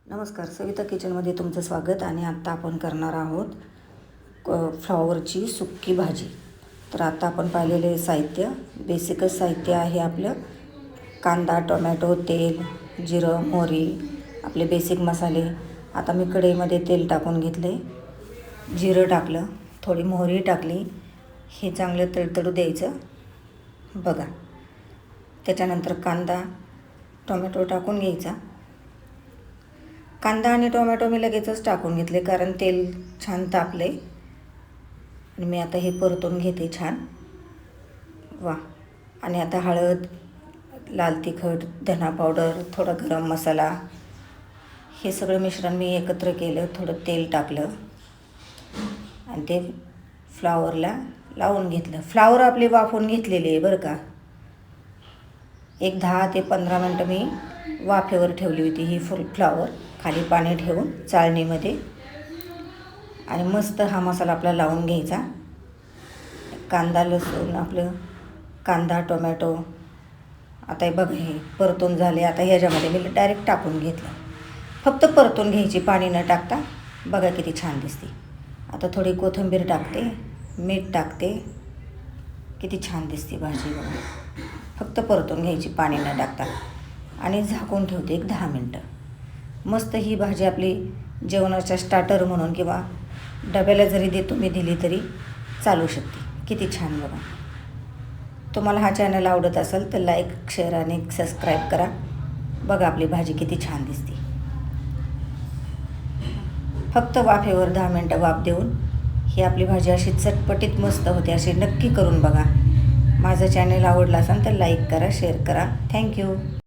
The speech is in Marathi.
नमस्कार, सविता किचनमध्ये तुमचं स्वागत. आणि आत्ता आपण करणार आहोत फ्लॉवरची सुक्की भाजी. तर आता आपण पाहिलेले साहित्य, बेसिकच साहित्य आहे आपलं: कांदा, टोमॅटो, तेल, जिरं, मोहरी, आपले बेसिक मसाले. आता मी कढईमध्ये तेल टाकून घेतले, जिरं टाकलं, थोडी मोहरी टाकली. हे चांगलं तडतडू द्यायचं बघा. त्याच्यानंतर कांदा, टोमॅटो टाकून घ्यायचा. कांदा आणि टोमॅटो मी लगेचच टाकून घेतले कारण तेल छान तापले. आणि मी आता हे परतून घेते छान. वा. आणि आता हळद, लाल तिखट, धना पावडर, थोडा गरम मसाला, हे सगळं मिश्रण मी एकत्र केलं. थोडं तेल टाकलं आणि ते फ्लॉवरला लावून घेतलं. फ्लॉवर आपली वाफवून घेतलेली आहे बरं का. एक 10 ते 15 मिनटं मी वाफेवर ठेवली होती ही फ्लॉवर, खाली पाणी ठेवून चाळणीमध्ये. आणि मस्त हा मसाला आपला लावून घ्यायचा. कांदा, लसूण, आपलं कांदा, टोमॅटो आता हे बघा, हे परतून झाले. आता ह्याच्यामध्ये मी डायरेक्ट टाकून घेतलं. फक्त परतून घ्यायची, पाणी न टाकता. बघा किती छान दिसते. आता थोडी कोथिंबीर टाकते, मीठ टाकते. किती छान दिसते भाजी बघा. फक्त परतून घ्यायची, पाणी न टाकता. आणि झाकून ठेवते एक 10 मिनटं. मस्त ही भाजी आपली जेवणाच्या स्टार्टर म्हणून किंवा डब्याला जरी तुम्ही दिली तरी चालू शकते. किती छान बघा. तुम्हाला हा चॅनल आवडत असेल तर लाईक, शेअर आणि सबस्क्राईब करा. बघा आपली भाजी किती छान दिसते. फक्त वाफेवर 10 मिनटं वाफ देऊन ही आपली भाजी अशी चटपटीत मस्त होते. अशी नक्की करून बघा. माझं चॅनल आवडलं असेल तर लाईक करा, शेअर करा. थँक्यू.